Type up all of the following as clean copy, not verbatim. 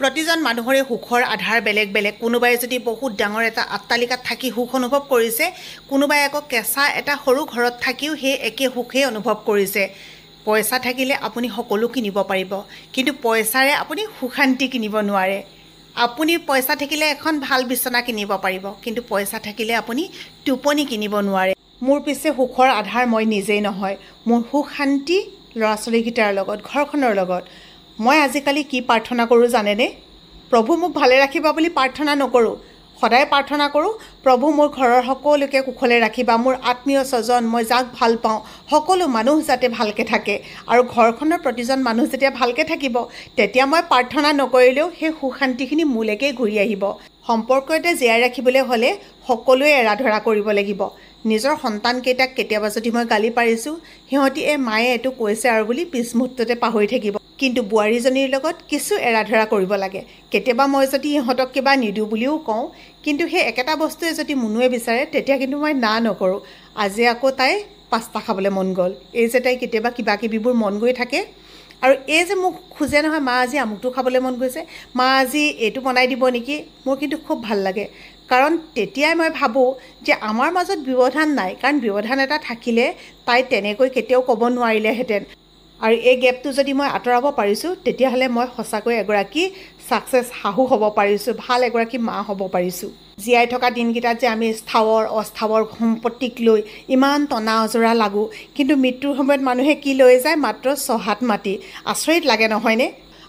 প্ৰতিজন মানুহৰে সুখৰ আধাৰ বেলেগ বেলেগ। কোনোবাই যদি বহুত ডাঙৰ এটা অট্টালিকাত থাকি সুখ অনুভৱ কৰিছে, কোনোবাই আকৌ কেঁচা এটা সৰু ঘৰত থাকিও সেই একে সুখেই অনুভৱ কৰিছে। পইচা থাকিলে আপুনি সকলো কিনিব পাৰিব, কিন্তু পইচাৰে আপুনি সুখ শান্তি কিনিব নোৱাৰে। আপুনি পইচা থাকিলে এখন ভাল বিচনা কিনিব পাৰিব, কিন্তু পইচা থাকিলে আপুনি টোপনি কিনিব নোৱাৰে। মোৰ পিছে সুখৰ আধাৰ মই নিজেই নহয়, মোৰ সুখ শান্তি ল'ৰা ছোৱালীকেইটাৰ লগত, ঘৰখনৰ লগত। মই আজিকালি কি প্ৰাৰ্থনা কৰোঁ জানেনে? প্ৰভু মোক ভালে ৰাখিবা বুলি প্ৰাৰ্থনা নকৰোঁ। সদায় প্ৰাৰ্থনা কৰোঁ, প্ৰভু মোৰ ঘৰৰ সকলোকে কুশলে ৰাখিবা, মোৰ আত্মীয় স্বজন, মই যাক ভাল পাওঁ সকলো মানুহ যাতে ভালকৈ থাকে। আৰু ঘৰখনৰ প্ৰতিজন মানুহ যেতিয়া ভালকৈ থাকিব, তেতিয়া মই প্ৰাৰ্থনা নকৰিলেও সেই সুখ শান্তিখিনি মোলৈকে ঘূৰি আহিব। সম্পৰ্ক এটা জীয়াই ৰাখিবলৈ হ'লে সকলোৱে এৰা ধৰা কৰিব লাগিব। নিজৰ সন্তানকেইটাক কেতিয়াবা যদি মই গালি পাৰিছোঁ, সিহঁতি মায়ে এইটো কৈছে আৰু বুলি পিছ মুহূৰ্ততে পাহৰি থাকিব। কিন্তু বোৱাৰীজনীৰ লগত কিছু এৰা ধৰা কৰিব লাগে। কেতিয়াবা মই যদি ইহঁতক কিবা নিদিওঁ বুলিও কওঁ, কিন্তু সেই একেটা বস্তুৱে যদি মুনুৱে বিচাৰে, তেতিয়া কিন্তু মই না নকৰোঁ। আজি আকৌ তাই পাস্তা খাবলৈ মন গ'ল, এই যে তাই কেতিয়াবা কিবা কিবিবোৰ মন গৈ থাকে। আৰু এই যে মোক খোজে নহয়, মা আজি আমুকটো খাবলৈ মন গৈছে, মা আজি এইটো বনাই দিব নেকি, মোৰ কিন্তু খুব ভাল লাগে। কাৰণ তেতিয়াই মই ভাবোঁ যে আমাৰ মাজত ব্যৱধান নাই, কাৰণ ব্যৱধান এটা থাকিলে তাই তেনেকৈ কেতিয়াও ক'ব নোৱাৰিলেহেঁতেন। আৰু এই গেপটো যদি মই আঁতৰাব পাৰিছোঁ, তেতিয়াহ'লে মই সঁচাকৈ এগৰাকী ছাকচেছ শাহু হ'ব পাৰিছোঁ, ভাল এগৰাকী মা হ'ব পাৰিছোঁ। জীয়াই থকা দিনকেইটাত যে আমি স্থাৱৰ অস্থাৱৰ সম্পত্তিক লৈ ইমান টনা অজৰা লাগোঁ, কিন্তু মৃত্যুৰ সময়ত মানুহে কি লৈ যায়? মাত্ৰ ছহাত মাটি। আচৰিত লাগে নহয়নে?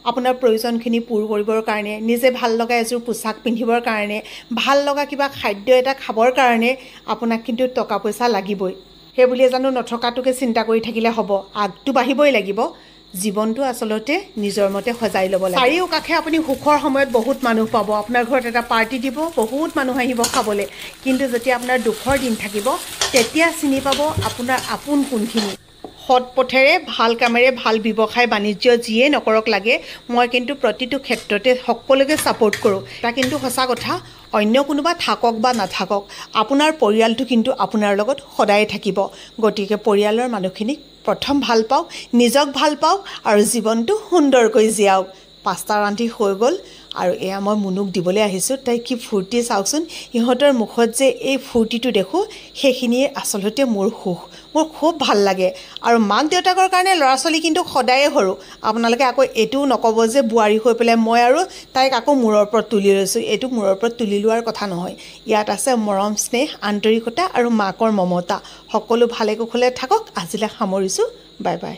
আপোনাৰ প্ৰয়োজনখিনি পূৰ কৰিবৰ কাৰণে, নিজে ভাল লগা এযোৰ পোছাক পিন্ধিবৰ কাৰণে, ভাল লগা কিবা খাদ্য এটা খাবৰ কাৰণে আপোনাক কিন্তু টকা পইচা লাগিবই। সেই বুলিয়ে জানো নথকাটোকে চিন্তা কৰি থাকিলে হ'ব? আগটো বাঢ়িবই লাগিব। জীৱনটো আচলতে নিজৰ মতে সজাই ল'ব লাগে। চাৰিওকাষে আপুনি সুখৰ সময়ত বহুত মানুহ পাব, আপোনাৰ ঘৰত এটা পাৰ্টি দিব, বহুত মানুহ আহিব খাবলৈ। কিন্তু যেতিয়া আপোনাৰ দুখৰ দিন থাকিব, তেতিয়া চিনি পাব আপোনাৰ আপোন কোনখিনি। সৎ পথেৰে, ভাল কামেৰে, ভাল ব্যৱসায় বাণিজ্য যিয়ে নকৰক লাগে, মই কিন্তু প্ৰতিটো ক্ষেত্ৰতে সকলোকে ছাপোৰ্ট কৰোঁ। এটা কিন্তু সঁচা কথা, অন্য কোনোবা থাকক বা নাথাকক, আপোনাৰ পৰিয়ালটো কিন্তু আপোনাৰ লগত সদায় থাকিব। গতিকে পৰিয়ালৰ মানুহখিনিক প্ৰথম ভাল পাওক, নিজক ভাল পাওক আৰু জীৱনটো সুন্দৰকৈ জীয়াওক। পাস্তা ৰান্ধি হৈ গ'ল আৰু এয়া মই মুনুক দিবলৈ আহিছোঁ। তাই কি ফূৰ্তি চাওকচোন, ইহঁতৰ মুখত যে এই ফূৰ্তিটো দেখোঁ, সেইখিনিয়ে আচলতে মোৰ সুখ। মোৰ খুব ভাল লাগে। আৰু মাক দেউতাকৰ কাৰণে ল'ৰা ছোৱালী কিন্তু সদায়ে সৰু। আপোনালোকে আকৌ এইটোও নক'ব যে বোৱাৰী হৈ পেলাই মই আৰু তাইক আকৌ মূৰৰ ওপৰত তুলি লৈছোঁ। এইটো মূৰৰ ওপৰত তুলি লোৱাৰ কথা নহয়। ইয়াত আছে মৰম, স্নেহ, আন্তৰিকতা আৰু মাকৰ মমতা। সকলো ভালে কুশলে থাকক। আজিলৈ সামৰিছোঁ। Bye bye.